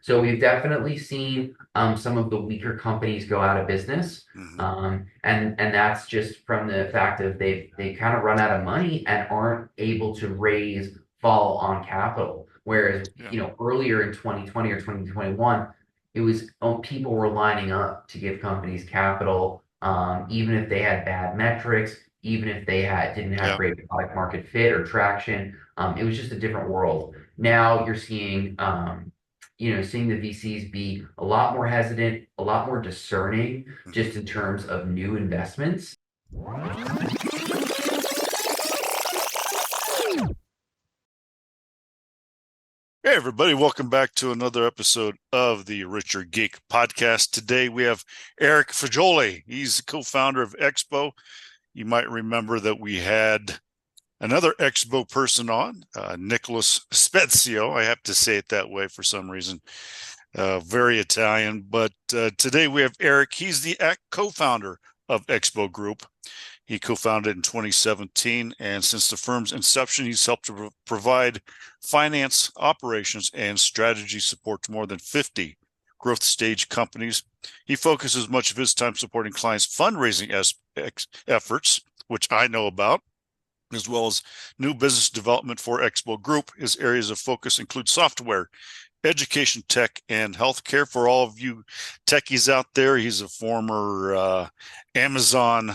So we've definitely seen some of the weaker companies go out of business. Hmm. And that's just from the fact of they kind of run out of money and aren't able to raise follow-on capital. Whereas, Yeah. earlier in 2020 or 2021, it was people were lining up to give companies capital, even if they had bad metrics, even if they didn't have Yeah. great product market fit or traction. It was just a different world. Now you're seeing the VCs be a lot more hesitant, a lot more discerning, Hmm. just in terms of new investments. Hey, everybody, welcome back to another episode of the Richer Geek podcast. Today we have Eric Fagioli. He's the co-founder of Expo. You might remember that we had another Expo person on, Nicholas Spezio. I have to say it that way for some reason. Very Italian. But today we have Eric. He's the co-founder of Expo Group. He co-founded in 2017, and since the firm's inception, he's helped to provide finance, operations, and strategy support to more than 50 growth stage companies. He focuses much of his time supporting clients' fundraising efforts, which I know about, as well as new business development for Expo Group. His areas of focus include software, education, tech, and healthcare. For all of you techies out there, he's a former Amazon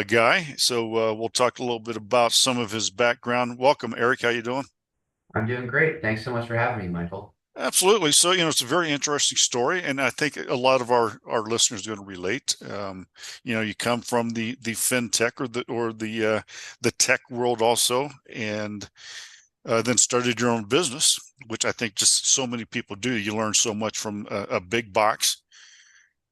guy. So we'll talk a little bit about some of his background. Welcome, Eric. How you doing? I'm doing great. Thanks so much for having me, Michael. Absolutely. So, it's a very interesting story, and I think a lot of our listeners are going to relate. You come from the fintech or the tech world also, and then started your own business, which I think just so many people do. You learn so much from a big box,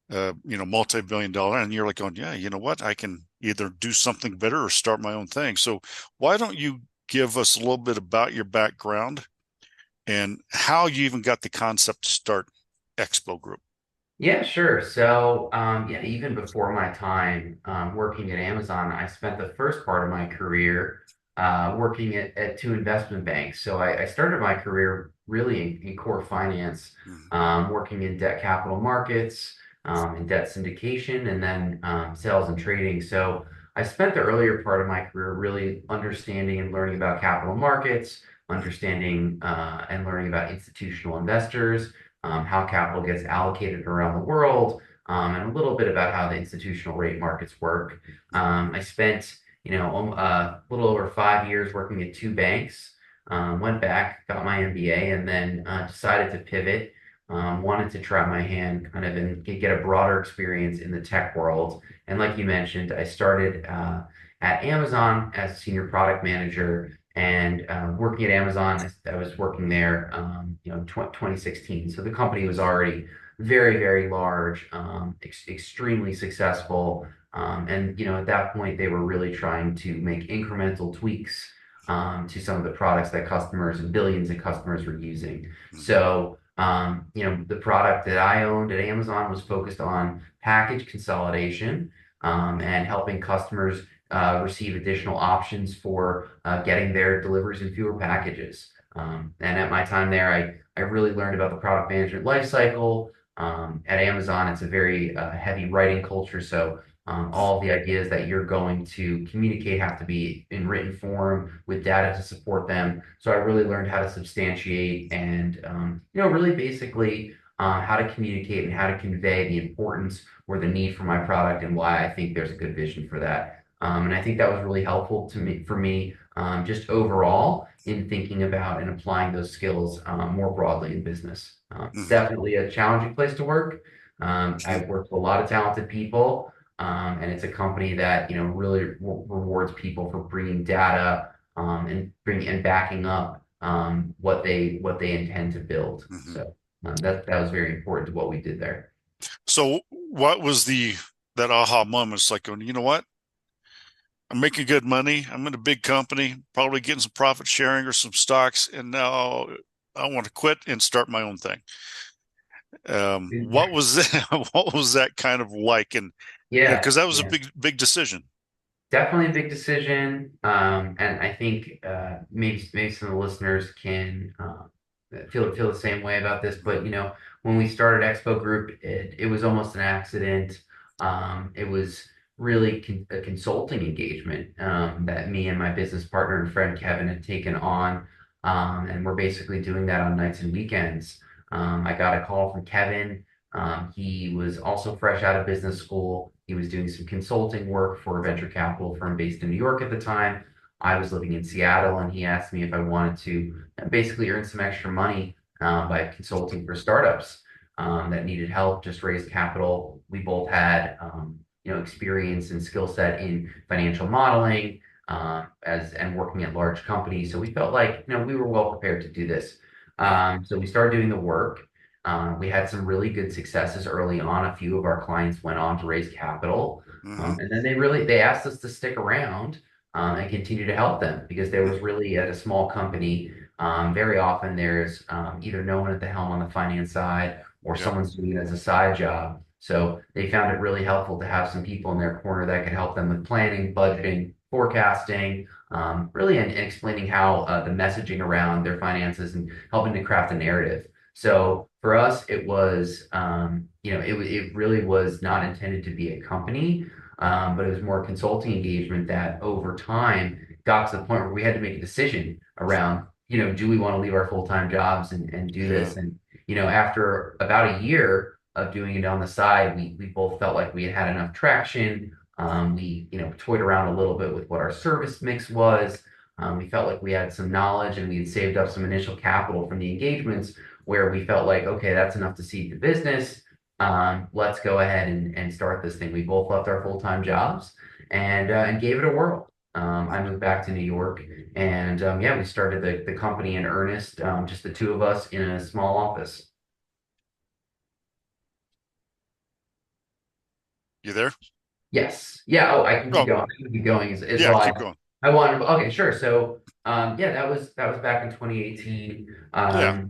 multi-billion dollar, and you're like going, yeah, you know what? I can either do something better or start my own thing. So why don't you give us a little bit about your background and how you even got the concept to start Expo Group? Yeah, sure. So, yeah, even before my time working at Amazon, I spent the first part of my career working at two investment banks. So I started my career really in core finance, Mhm. working in debt capital markets, in debt syndication, and then sales and trading. So I spent the earlier part of my career really understanding and learning about capital markets, understanding and learning about institutional investors, how capital gets allocated around the world, and a little bit about how the institutional rate markets work. I spent, a little over 5 years working at two banks. Went back, got my MBA, and then decided to pivot. Wanted to try my hand kind of and get a broader experience in the tech world. And like you mentioned, I started at Amazon as a senior product manager and working at Amazon. I was working there, in 2016. So the company was already very, very large, extremely successful. And at that point, they were really trying to make incremental tweaks to some of the products that customers and billions of customers were using. Mhm. So, the product that I owned at Amazon was focused on package consolidation, and helping customers receive additional options for getting their deliveries in fewer packages. And at my time there, I really learned about the product management lifecycle. At Amazon, it's a very heavy writing culture. So all of the ideas that you're going to communicate have to be in written form with data to support them. So I really learned how to substantiate and, really basically how to communicate and how to convey the importance or the need for my product and why I think there's a good vision for that. And I think that was really helpful for me, just overall in thinking about and applying those skills more broadly in business. It's Mhm. definitely a challenging place to work. I've worked with a lot of talented people, and it's a company that really rewards people for bringing data and bringing and backing up what they intend to build. Mhm. So that was very important to what we did there. So what was that aha moment? It's like going, you know what? I'm making good money. I'm in a big company, probably getting some profit sharing or some stocks, and now I want to quit and start my own thing. What was that? What was that kind of like? And Yeah, because that was a yeah. big decision. Definitely a big decision. And I think maybe some of the listeners can feel the same way about this, but when we started Expo Group, it was almost an accident. It was really a consulting engagement that me and my business partner and friend Kevin had taken on, and we're basically doing that on nights and weekends. I got a call from Kevin. He was also fresh out of business school. He was doing some consulting work for a venture capital firm based in New York at the time. I was living in Seattle, and he asked me if I wanted to basically earn some extra money by consulting for startups that needed help, just raised capital. We both had, experience and skill set in financial modeling as and working at large companies. So we felt like, we were well prepared to do this. So we started doing the work. We had some really good successes early on. A few of our clients went on to raise capital, Mm-hmm. and then they asked us to stick around and continue to help them because there was really at a small company. Very often there's either no one at the helm on the finance side or Yep. someone's doing it as a side job. So they found it really helpful to have some people in their corner that could help them with planning, budgeting, forecasting, really, and explaining how the messaging around their finances and helping to craft a narrative. So for us, it was, it really was not intended to be a company, but it was more a consulting engagement that over time got to the point where we had to make a decision around, do we want to leave our full-time jobs and do Yeah. this? And, after about a year of doing it on the side, we both felt like we had had enough traction. We, toyed around a little bit with what our service mix was. We felt like we had some knowledge and we had saved up some initial capital from the engagements where we felt like, okay, that's enough to seed the business. Let's go ahead and start this thing. We both left our full-time jobs and gave it a whirl. I moved back to New York and yeah, we started the company in earnest, just the two of us in a small office. You there? Yes. Yeah. Oh, I can keep Oh, going. I can keep going as yeah. well. Keep going. I wanted. Okay, sure. So, yeah, that was back in 2018. Yeah.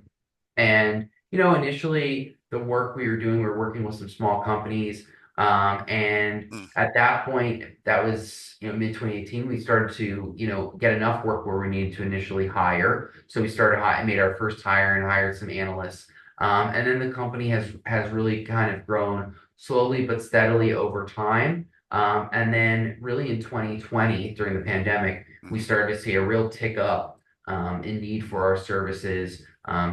And initially the work we were doing, we were working with some small companies. And Mm. at that point, that was mid 2018. We started to get enough work where we needed to initially hire. So we made our first hire and hired some analysts. And then the company has really kind of grown slowly but steadily over time. And then really in 2020, during the pandemic, we Mm-hmm. started to see a real tick up in need for our services.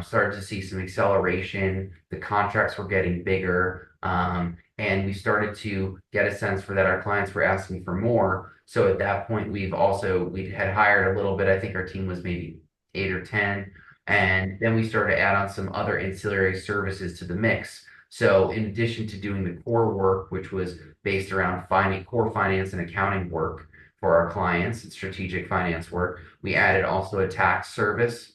Started to see some acceleration. The contracts were getting bigger, and we started to get a sense for that our clients were asking for more. So at that point, we had hired a little bit. I think our team was maybe 8 or 10, and then we started to add on some other ancillary services to the mix. So in addition to doing the core work, which was based around finding core finance and accounting work for our clients and strategic finance work, we added also a tax service,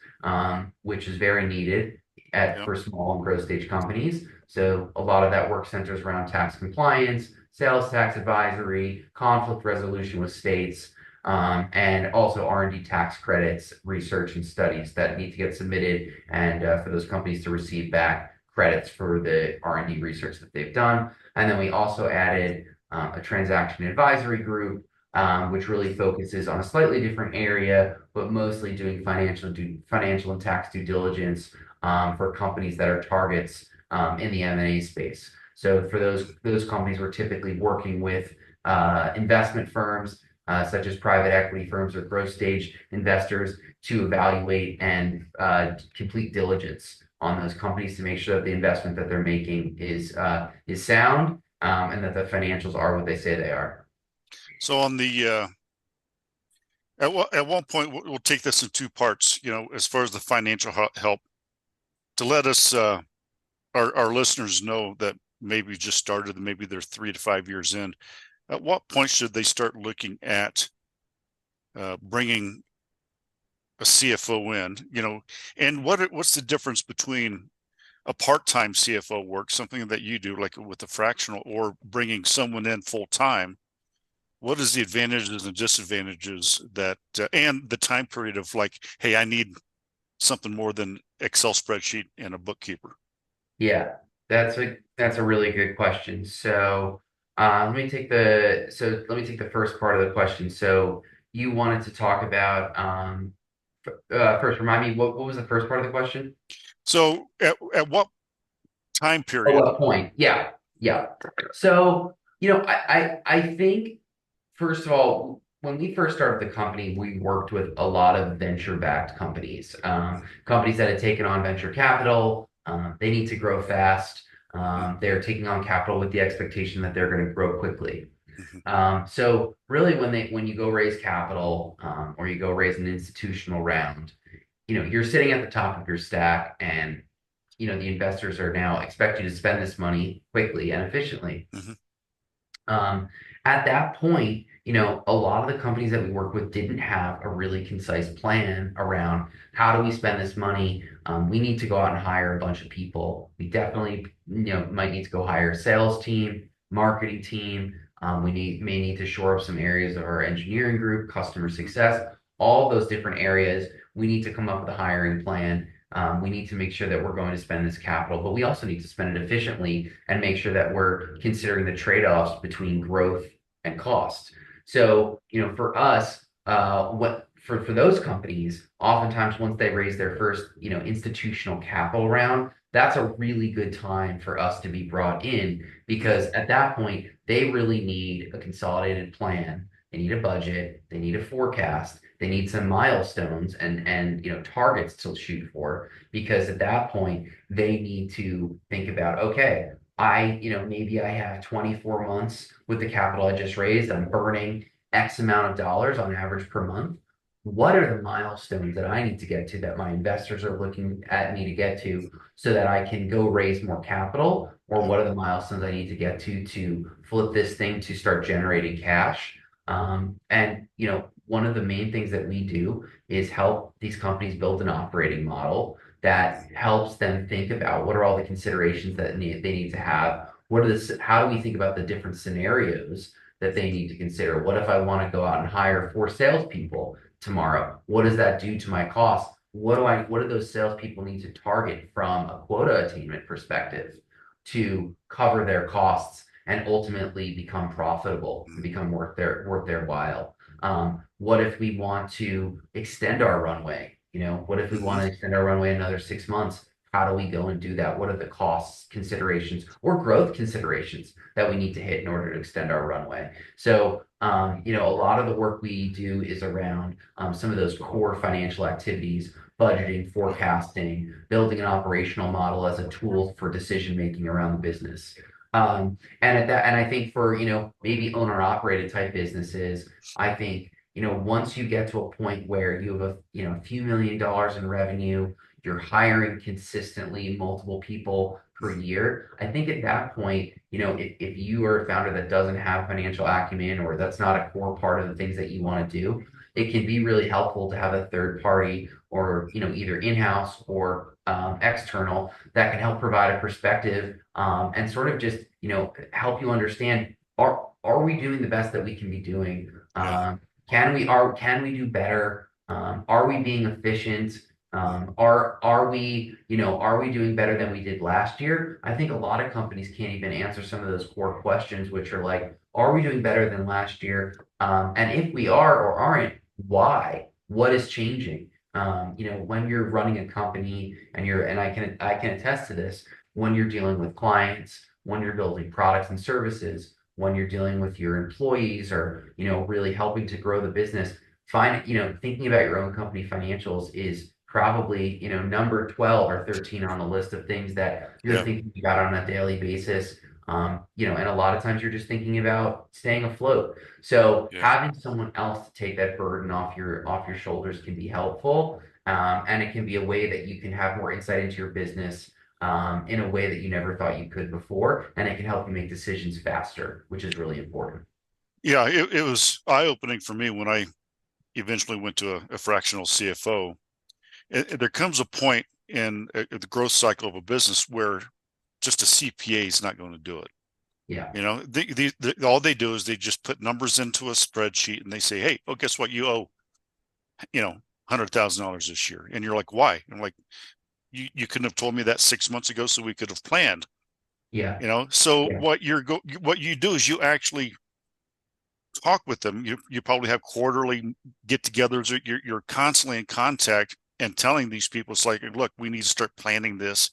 which is very needed Yep. for small and growth stage companies. So a lot of that work centers around tax compliance, sales tax advisory, conflict resolution with states, and also R&D tax credits, research and studies that need to get submitted, and for those companies to receive back credits for the R&D research that they've done. And then we also added a transaction advisory group, which really focuses on a slightly different area, but mostly doing financial and tax due diligence for companies that are targets in the M&A space. So for those companies, we're typically working with investment firms such as private equity firms or growth stage investors to evaluate and complete diligence on those companies to make sure that the investment that they're making is sound and that the financials are what they say they are. So on the at one point we'll take this in two parts. As far as the financial help, to let us our listeners know that maybe just started, maybe they're 3 to 5 years in. At what point should they start looking at bringing a CFO in? And what's the difference between a part-time CFO work, something that you do like with the fractional, or bringing someone in full-time? What is the advantages and disadvantages that and the time period of like, hey, I need something more than Excel spreadsheet and a bookkeeper? Yeah, that's a really good question. So let me take the first part of the question. So you wanted to talk about First, remind me what was the first part of the question? So at what time Oh, period? what point? Yeah, yeah. So, I think first of all, when we first started the company, we worked with a lot of venture-backed companies, companies that had taken on venture capital. They need to grow fast. They're taking on capital with the expectation that they're going to grow quickly. Mhm, So really, when you go raise capital, or you go raise an institutional round, you're sitting at the top of your stack, and the investors are now expect you to spend this money quickly and efficiently. mhm, Um, at that point, a lot of the companies that we work with didn't have a really concise plan around how do we spend this money. We need to go out and hire a bunch of people. We definitely, might need to go hire a sales team, marketing team. May need to shore up some areas of our engineering group, customer mhm, success, all of those different areas. We need to come up with a hiring plan. We need to make sure that we're going to spend this capital, but we also need to spend it efficiently and make sure that we're considering the trade-offs between growth and cost. So, for us, what for those companies, oftentimes once they raise their first, institutional capital round, that's a really good time for us to be brought in because mhm, at that point, they really need a consolidated plan. They need a budget, they need a forecast, they need some milestones and targets to shoot for because at that point they need to think about, okay, maybe I have 24 months with the capital I just raised. I'm burning X amount of dollars on average per month. What are the milestones that I need to get to that my investors are looking at me to get to so that I can go raise more capital? Or mhm, what are the milestones I need to get to flip this thing to start generating cash? And one of the main things that we do is help these companies build an operating model that helps them think about what are all the considerations that they need to have. How do we think about the different scenarios that they need to consider? What if I want to go out and hire four salespeople tomorrow? What does that do to my costs? What do those salespeople need to target from a quota attainment perspective to cover their costs and ultimately become profitable and mhm, become worth their while? What if we want to extend our runway? What if we mhm. want to extend our runway another 6 months? How do we go and do that? What are the costs considerations or growth considerations that we need to hit in order to extend our runway? So, a lot of the work we do is around some of those core financial activities, budgeting, forecasting, building an operational model as a tool for decision making around the business. And I think for, maybe owner operated type businesses, I think, once you get to a point where you have a few $1 million in revenue, you're hiring consistently multiple people per year. I think at that point, if you are a founder that doesn't have financial acumen or that's not a core part of the things that you want to do, it can be really helpful to have a third party or, either in-house or external that can help provide a perspective and sort of just, help you understand, are we doing the best that we can be doing? Yeah. Can we do better? Are we being efficient? Are we doing better than we did last year? I think a lot of companies can't even answer some of those core questions, which are like, are we doing better than last year? And if we are or aren't, why? What is changing? When you're running a company and I can attest to this, when you're dealing with clients, when you're building products and services, when you're dealing with your employees or, really helping to grow the business, thinking about your own company financials is probably, number 12 or 13 on the list of things that you're Yeah. thinking about on a daily basis. And a lot of times you're just thinking about staying afloat. So Yeah. having someone else to take that burden off your shoulders can be helpful. And it can be a way that you can have more insight into your business in a way that you never thought you could before, and it can help you make decisions faster, which is really important. Yeah. It was eye-opening for me when I eventually went to a fractional CFO. There comes a point in the growth cycle of a business where just a CPA is not going to do it. Yeah, All they do is they just put numbers into a spreadsheet and they say, "Hey, oh, guess what? You owe, $100,000 this year." And you're like, "Why?" I'm like, "You couldn't have told me that 6 months ago, so we could have planned." yeah, So yeah, what you do is you actually talk with them. You probably have quarterly get-togethers. You're constantly in contact and telling these people, it's like, look, we need to start planning this,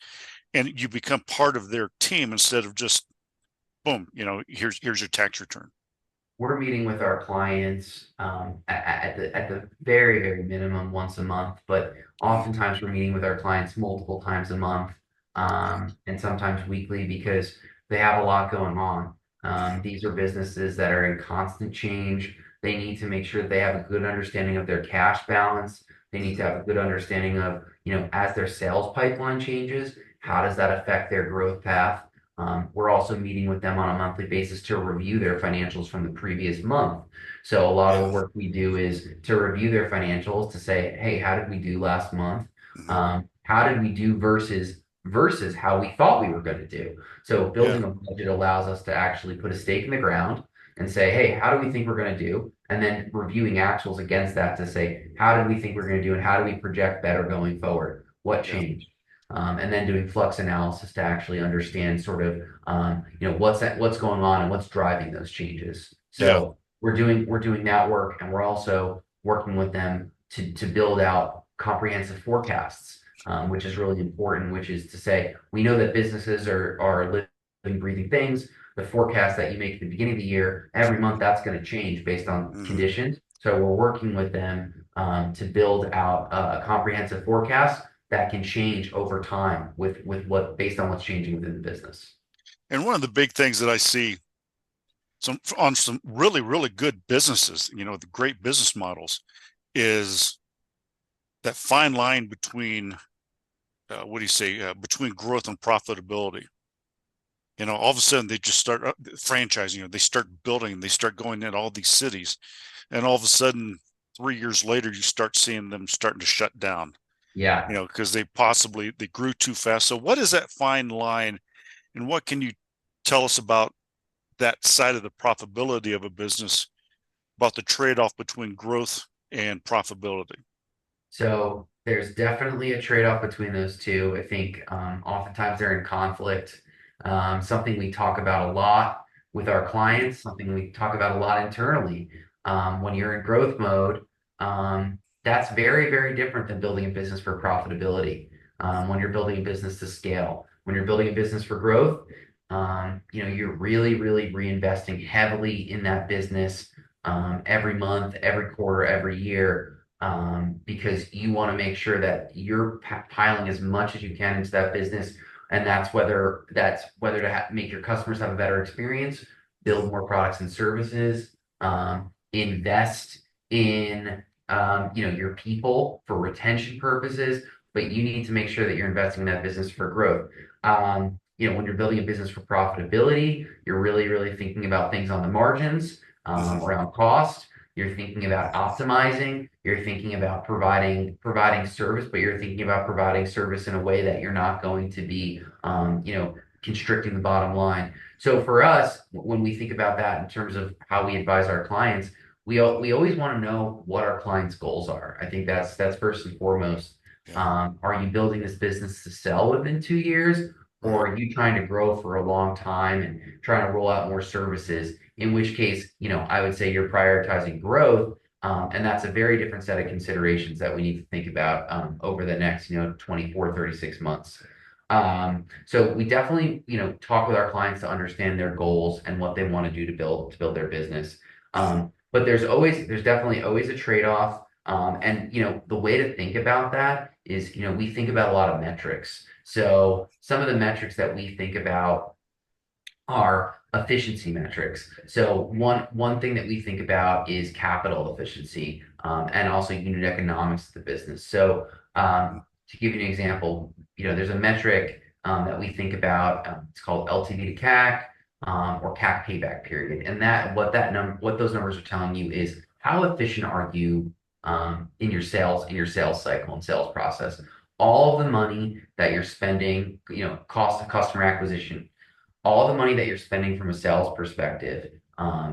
and you become part of their team instead of just boom, here's your tax return. We're meeting with our clients at the very, very minimum once a month, but Mhm. oftentimes we're meeting with our clients multiple times a month, and sometimes weekly because they have a lot going on. These are businesses that are in constant change. They need to make sure that they have a good understanding of their cash balance. They need to have a good understanding of, as their sales pipeline changes, how does that affect their growth path? We're also meeting with them on a monthly basis to review their financials from the previous month. So a lot of Yeah. the work we do is to review their financials to say, hey, how did we do last month? Mhm. How did we do versus how we thought we were going to do? So Yeah. building a budget allows us to actually put a stake in the ground and say, hey, how do we think we're going to do? And then reviewing actuals against that to say, how did we think we're going to do and how do we project better going forward? What Yeah. changed? And then doing flux analysis to actually understand sort of what's going on and what's driving those changes. Yeah. So we're doing that work, and we're also working with them to build out comprehensive forecasts, which is really important. Which is to say, we know that businesses are living, breathing things. The forecast that you make at the beginning of the year, every month, that's going to change based on Mhm. conditions. So we're working with them to build out a comprehensive forecast that can change over time with what based on what's changing within the business. And one of the big things that I see some really, really good businesses, the great business models, is that fine line between what do you say, between growth and profitability. All of a sudden they just start franchising, they start building, they start going into all these cities, and all of a sudden 3 years later you start seeing them starting to shut down, Yeah. because they grew too fast. So what is that fine line, and what can you tell us about that side of the profitability of a business, about the trade-off between growth and profitability? So there's definitely a trade-off between those two. I think oftentimes they're in conflict. Something we talk about a lot with our Mhm. clients, something we talk about a lot internally. When you're in growth mode, that's very, very different than building a business for profitability. When you're building a business to scale, when you're building a business for growth, you're really, really reinvesting heavily in that business every month, every quarter, every year because you want to make sure that you're piling as much as you can into that business, and that's whether to make your customers have a better experience, build more products and services, invest in your people for retention purposes, but you need to make sure that you're investing in that business for growth. When you're building a business for profitability, you're really, really thinking about things on the margins, Mhm. around cost. You're thinking about optimizing. You're thinking about providing service, but you're thinking about providing service in a way that you're not going to be, constricting the bottom line. So for us, when we think about that in terms of how we advise our clients, we always want to know what our clients' goals are. I think that's first and foremost. Yeah. Are you building this business to sell within 2 years, Right. or are you trying to grow for a long time and trying to roll out more services? In which case, I would say you're prioritizing growth. And that's a very different set of considerations that we need to think about over the next, 24, 36 months. So we definitely, talk with our clients to understand their goals and what they want to do to build their business. Mhm. But there's definitely always a trade-off. And the way to think about that is, we think about a lot of metrics. So some of the metrics that we think about are efficiency metrics. So one thing that we think about is capital efficiency, and also unit economics of the business. So Mhm. to give you an example, there's a metric that we think about. It's called LTV to CAC, or CAC payback period, and what those numbers are telling you is how efficient are you in your sales cycle and sales process. All of the money that you're spending, cost of customer acquisition, all the money that you're spending from a sales perspective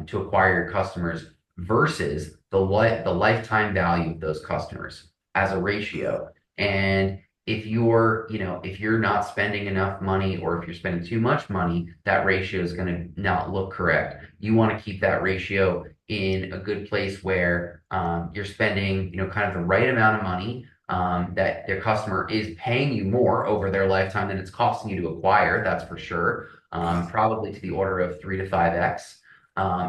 to acquire your customers versus the lifetime value of those customers as a Mhm. ratio. And if you're not spending enough money or if you're spending too much money, that ratio is going to not look correct. You want to keep that ratio in a good place where you're spending, kind of the right amount of money, that their customer is paying you more over their lifetime than it's costing you to acquire, that's for sure. Mm, Probably to the order of 3 to 5x.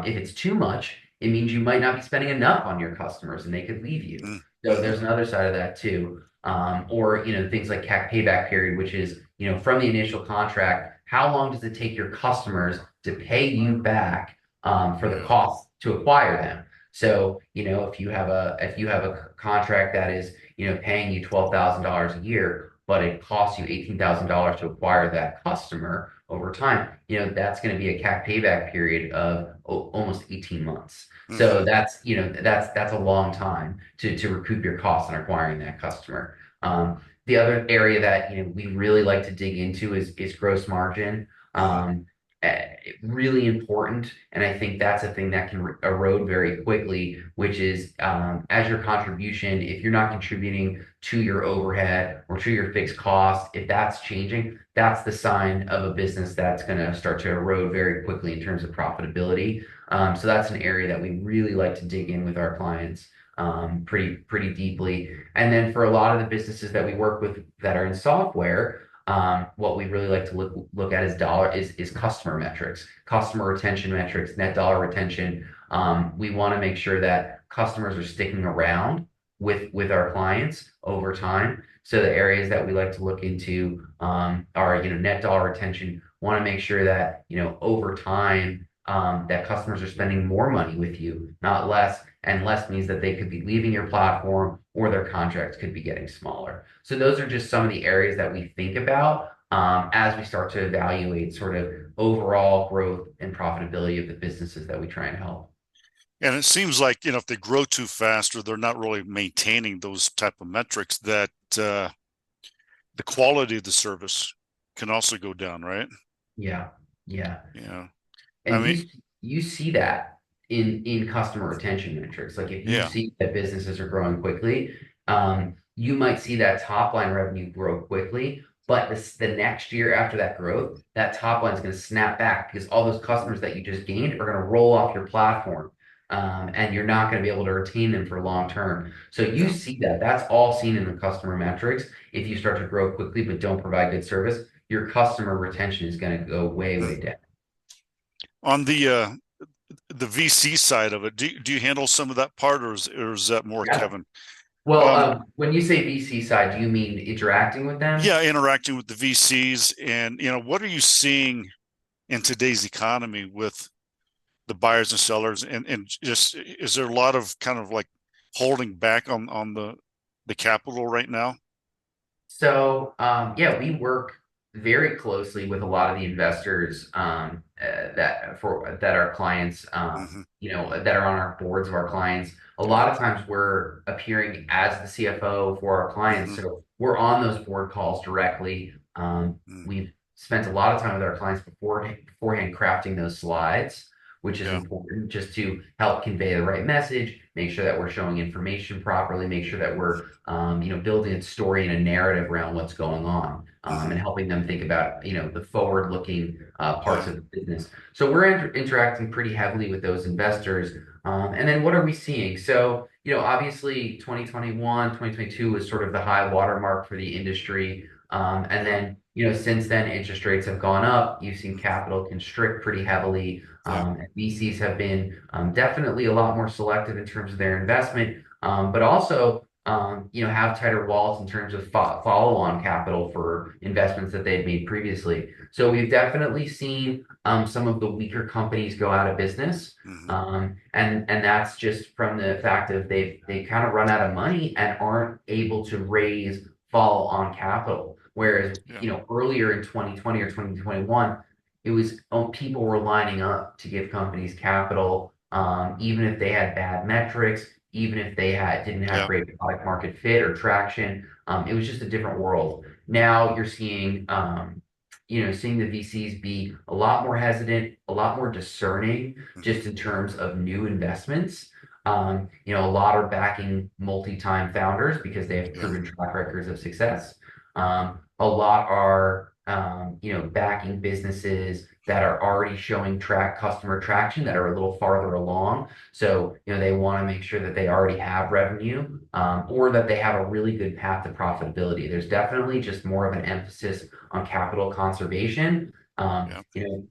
If it's too much, it means you might not be spending enough on your customers and they could leave you. mm, So mm-hmm, there's another side of that too. Or, things like CAC payback period, which is, from the initial contract, how long does it take your customers to pay you back for the yeah, cost to acquire them? So, if you have a contract that is, paying you $12,000 a year, but it costs you $18,000 to acquire that customer over time, that's going to be a CAC payback period of almost 18 months. mm-hmm, So that's a long time to recoup your costs on acquiring that customer. The other area that we really like to dig into is gross margin. mm-hmm, Um, Really important, and I think that's a thing that can erode very quickly, which is as your contribution, if you're not contributing to your overhead or to your fixed cost, if that's changing, that's the sign of a business that's going to start to erode very quickly in terms of profitability. So that's an area that we really like to dig in with our clients pretty deeply. And then for a lot of the businesses that we work with that are in software, what we really like to look at is customer metrics, customer retention metrics, net dollar retention. We want to make sure that customers are sticking around with our clients over time. So the areas that we like to look into are net dollar retention. Want to make sure that over time that customers are spending more money with you, not less. And less means that they could be leaving your platform or their contracts could be getting smaller. So those are just some of the areas that we think about as we start to evaluate sort of overall growth and profitability of the businesses that we try and help. and it seems like if they grow too fast or they're not really maintaining those type of metrics, that the quality of the service can also go down, right? Yeah, yeah. Yeah, I And mean, you see that in customer retention metrics. Like if you yeah, see that businesses are growing quickly, you might see that top line revenue grow quickly, but the next year after that growth, that top line is going to snap back because all those customers that you just gained are going to roll off your platform. And you're not going to be able to retain them for long term. So you yeah. see that. That's all seen in the customer metrics. If you start to grow quickly but don't provide good service, your customer retention is going to go way, Mm. way down. On the VC side of it, do you handle some of that part, or is that more Yeah. Kevin? Well, Um, when you say VC side, do you mean interacting with them? yeah, interacting with the VCs, and what are you seeing in today's economy with the buyers and sellers, and just is there a lot of kind of like holding back on the capital right now? So, yeah, we work very closely with a lot of the investors that our clients, Hmm. that are on our boards of our clients. A lot of times we're appearing as the CFO for our clients, Hmm. so we're on those board calls directly. Hmm. We've spent a lot of time with our clients beforehand crafting those slides, which is Yeah. important just to help convey the right message, make sure that we're showing information properly, make sure that we're building a story and a narrative around what's going on, Hmm. and helping them think about, the forward-looking parts Yeah. of the business. So we're interacting pretty heavily with those investors. And then what are we seeing? So, obviously 2021, 2022 was sort of the high watermark for the industry. And Yeah. then, since then, interest rates have gone up. You've seen capital constrict pretty heavily. Yeah. And VCs have been definitely a lot more selective in terms of their investment, but also have tighter wallets in terms of follow-on capital for investments that they'd made previously. So we've definitely seen some of the weaker companies go out of business. Hmm. And that's just from the fact of they kind of run out of money and aren't able to raise follow-on capital. Whereas, Yeah. earlier in 2020 or 2021, it was people were lining up to give companies capital, even if they had bad metrics, even if they didn't have Yeah. great product market fit or traction. It was just a different world. Now you're seeing the VCs be a lot more hesitant, a lot more discerning, Hmm. just in terms of new investments. A lot are backing multi-time founders because they have Yeah. proven track records of success. A lot are backing businesses that are already showing customer traction that are a little farther along. So, they want to make sure that they already have revenue, or that they have a really good path to profitability. There's definitely just more of an emphasis on capital conservation. Yeah.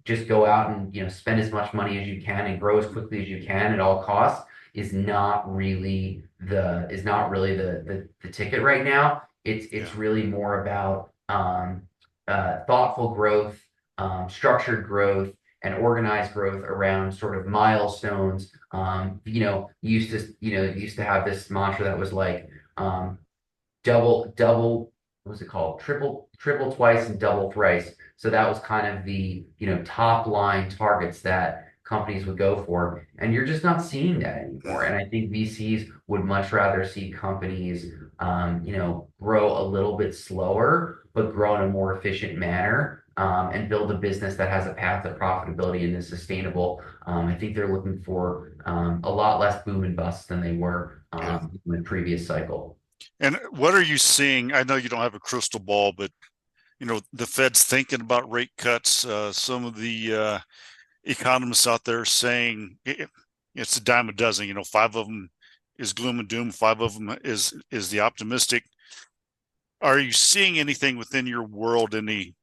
Just go out and, spend as much money as you can and grow as quickly as you can at all costs is not really the ticket right now. It's Yeah. really more about thoughtful growth, structured growth, and organized growth around sort of milestones. You used to have this mantra that was like, double, what was it called? Triple twice and double thrice. So that was kind of the, top line targets that companies would go for. And you're just not seeing that anymore. And I think VCs would much rather see companies, grow a little bit slower, but grow in a more efficient manner. And build a business that has a path to profitability and is sustainable. I think they're looking for a lot less boom and bust than they were Yeah. in the previous cycle. And what are you seeing? I know you don't have a crystal ball, but the Fed's thinking about rate cuts. Some of the economists out there saying it's a dime a dozen. Five of them is gloom and doom. Five of them is the optimistic. Are you seeing anything within your world, any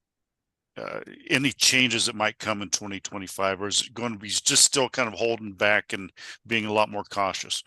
changes that might come in 2025, or is it going to be just still kind of holding back and being a lot more cautious?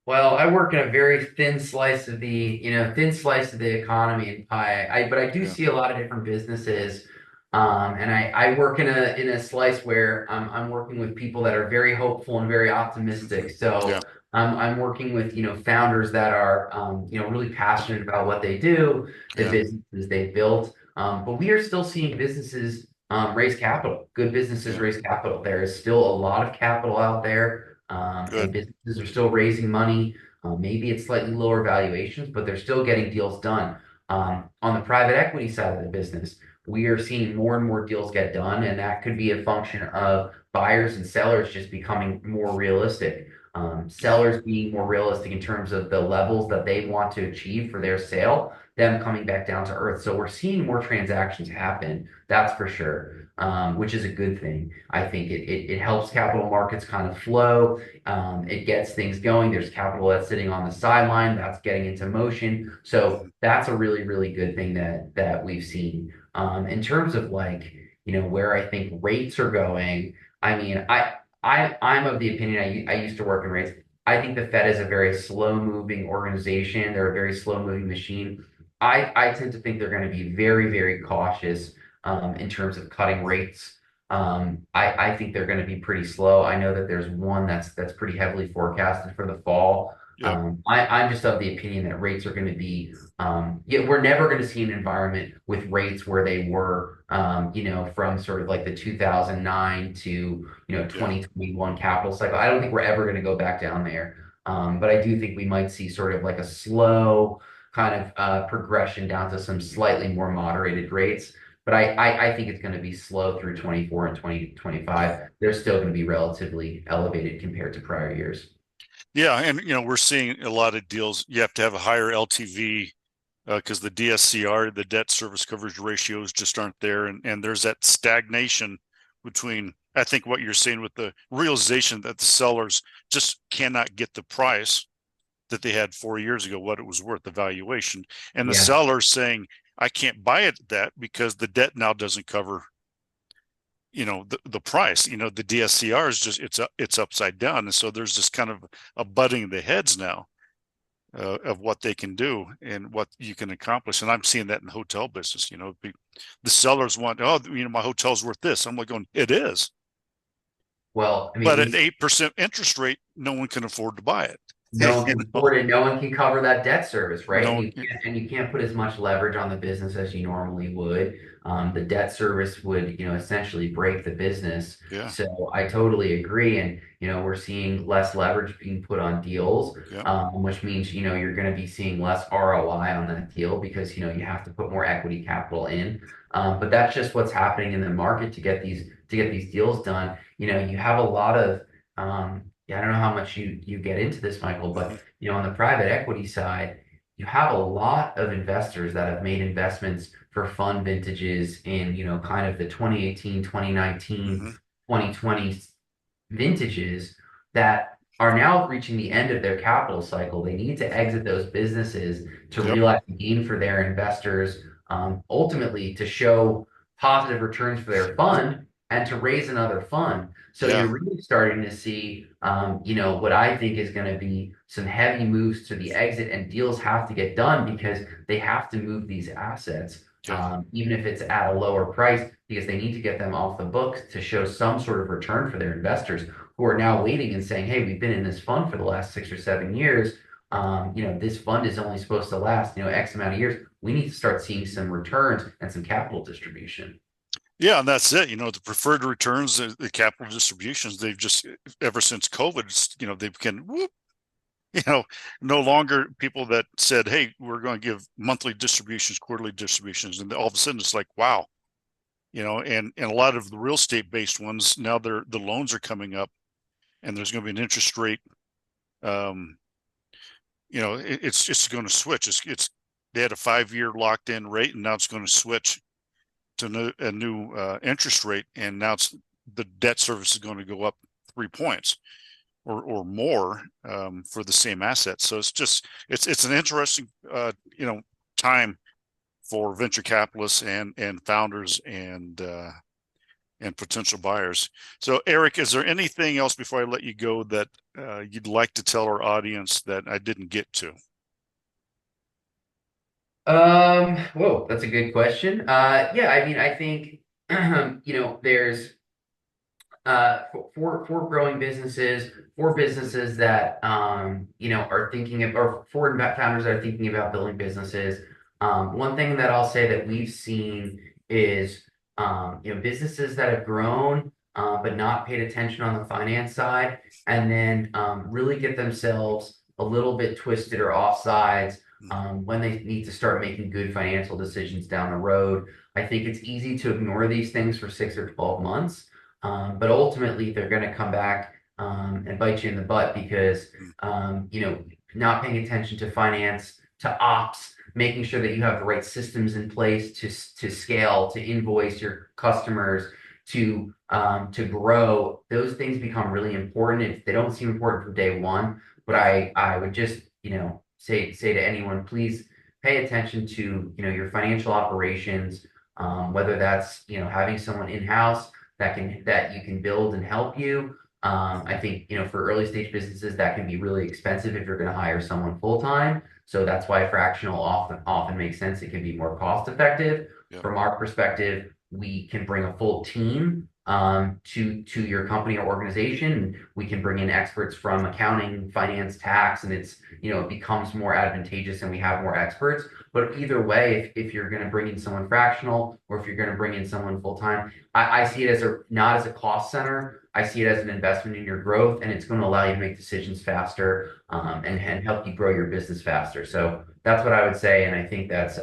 Well, I work in a very thin slice of the economy and pie. But I do Yeah. see a lot of different businesses, and I work in a slice where I'm working with people that are very hopeful and very optimistic. Yeah. So I'm working with founders that are really passionate about what they do, the Yeah. businesses they've built. But we are still seeing businesses raise capital. Good businesses Yeah. raise capital. There is still a lot of capital out there. And Good. businesses are still raising money. Maybe it's slightly lower valuations, but they're still getting deals done. On the private equity side of the business, we are seeing more and more deals get done, and that could be a function of buyers and sellers just becoming more realistic. Yeah. Sellers being more realistic in terms of the levels that they want to achieve for their sale, them coming back down to earth. So we're seeing more transactions happen, that's for sure, which is a good thing. I think it helps capital markets kind of flow. It gets things going. There's capital that's sitting on the sideline that's getting into motion. So Mhm. that's a really, really good thing that we've seen. In terms of like, where I think rates are going, I mean, I'm of the opinion I used to work in rates. I think the Fed is a very slow moving organization. They're a very slow moving machine. I tend to think they're going to be very, very cautious in terms of cutting rates. I think they're going to be pretty slow. I know that there's one that's pretty heavily forecasted for the fall. Yep. I'm just of the opinion that rates are going to be, yeah, we're never going to see an environment with rates where they were, from sort of like the 2009 to, Yeah. 2021 capital cycle. I don't think we're ever going to go back down there. But I do think we might see sort of like a slow kind of progression down to some slightly more moderated rates. But I think it's going to be slow through 24 and Yeah. 2025. They're still going to be relatively elevated compared to prior years. Yeah. And we're seeing a lot of deals. You have to have a higher LTV because the DSCR, the debt service coverage ratios, just aren't there, and there's that stagnation between. I think what you're saying with the realization that the sellers just cannot get the price that they had 4 years ago, what it was worth, the valuation, and the Yeah. sellers saying, I can't buy it at that because the debt now doesn't cover the price. The DSCR is just it's upside down, and so there's this kind of a butting of the heads now of what they can do and what you can accomplish. And I'm seeing that in the hotel business. The sellers want, oh, my hotel's worth this. I'm like going, it is, Well, I mean, but at 8% interest rate, no one can afford to buy it. no one you can know, afford it. No one can cover that debt service, right? no And one. you can't put as much leverage on the business as you normally would. The debt service would, essentially break the business. Yeah. So I totally agree. And, we're seeing less leverage being put on deals, Yeah. which means, you're going to be seeing less ROI on that deal because, you have to put more equity capital in. But that's just what's happening in the market to get these deals done. You have a lot of, yeah, I don't know how much you get into this, Michael, but Mhm. on the private equity side, you have a lot of investors that have made investments for fund vintages in, kind of the 2018, 2019, Hmm. 2020 vintages that are now reaching the end of their capital cycle. They need to exit those businesses to Yep. realize the gain for their investors, ultimately to show positive returns for their fund and to raise another fund. So Yeah. you're really starting to see, what I think is going to be some heavy moves to the exit, and deals have to get done because they have to move these assets, Yeah. even if it's at a lower price, because they need to get them off the books to show some sort of return for their investors who are now waiting and saying, "Hey, we've been in this fund for the last 6 or 7 years. This fund is only supposed to last, X amount of years. We need to start seeing some returns and some capital distribution." Yeah, and that's it. The preferred returns, the capital distributions, they've just ever since COVID, they've been whoop, you know, no longer people that said, "Hey, we're going to give monthly distributions, quarterly distributions," and all of a sudden it's like, wow, and a lot of the real estate based ones now the loans are coming up, and there's going to be an interest rate. Um, it's just going to switch. It's they had a 5 year locked in rate, and now it's going to switch to a new interest rate, and now the debt service is going to go up 3 points or more for the same asset. So it's an interesting time for venture capitalists and founders and potential buyers. So Eric, is there anything else before I let you go that you'd like to tell our audience that I didn't get to? Whoa, that's a good question. Yeah, I mean, I think, there's for growing businesses, for businesses that are thinking of, or for founders that are thinking about building businesses. One thing that I'll say that we've seen is businesses that have grown but not paid attention on the finance side, and then really get themselves a little bit twisted or offsides when they need to start making good financial decisions down the road. I think it's easy to ignore these things for 6 or 12 months, but ultimately, they're going to come back and bite you in the butt because, not paying attention to finance, to ops, making sure that you have the right systems in place to scale, to invoice your customers, to grow. Those things become really important. They don't seem important from day one, but I would just, say to anyone, please pay attention to, your financial operations, whether that's, having someone in-house that you can build and help you. I think, for early stage businesses, that can be really expensive if you're going to hire someone full time. So that's why fractional often makes sense. It can be more cost effective. Yeah. From our perspective, we can bring a full team to your company or organization. We can bring in experts from accounting, finance, tax, and it becomes more advantageous and we have more experts. But either way, if you're going to bring in someone fractional or if you're going to bring in someone full time, I see it as not as a cost center. I see it as an investment in your growth, and it's going to allow you to make decisions faster, and help you grow your business faster. So that's what I would say, and I think that's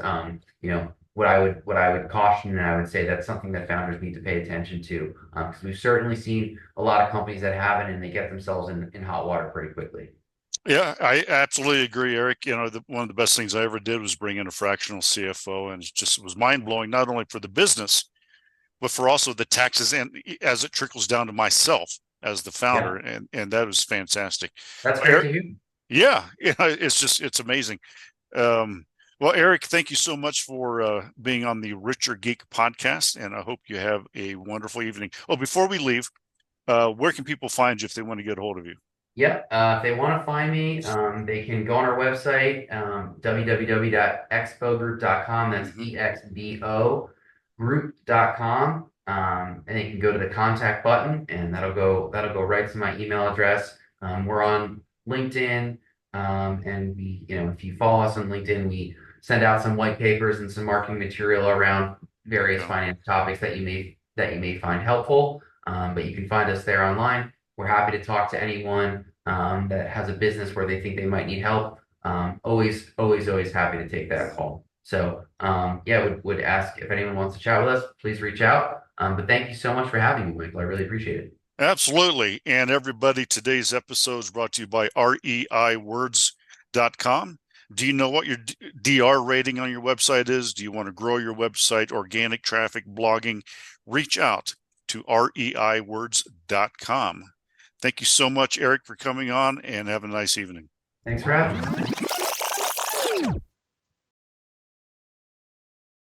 what I would caution, and I would say that's something that founders need to pay attention to, because we've certainly seen a lot of companies that haven't, and they get themselves in hot water pretty quickly. Yeah, I absolutely agree, Eric. One of the best things I ever did was bring in a fractional CFO, and it was mind blowing, not only for the business, but for also the taxes and as it trickles down to myself as the Yeah, founder. And that was fantastic. that's Well, great Eric, to hear. yeah, it's amazing. Um, well, Eric, thank you so much for being on the Richer Geek podcast, and I hope you have a wonderful evening. Oh, before we leave, where can people find you if they want to get a hold of you? Yep. If they want to find me, they can go on our website, www.expogroup.com. That's Hmm. EXBO group.com. And they can go to the contact button, and that'll go right to my email address. We're on LinkedIn, and if you follow us on LinkedIn, we send out some white papers and some marketing material around various Yeah. finance topics that you may find helpful. But you can find us there online. We're happy to talk to anyone that has a business where they think they might need help. Always, always, always happy to take that call. So, yeah, would ask if anyone wants to chat with us, please reach out. But thank you so much for having me, Michael. I really appreciate it. Absolutely. And everybody, today's episode is brought to you by reiwords.com. Do you know what your DR rating on your website is? Do you want to grow your website, organic traffic, blogging? Reach out to reiwords.com. Thank you so much, Eric, for coming on, and have a nice evening. Thanks for having me.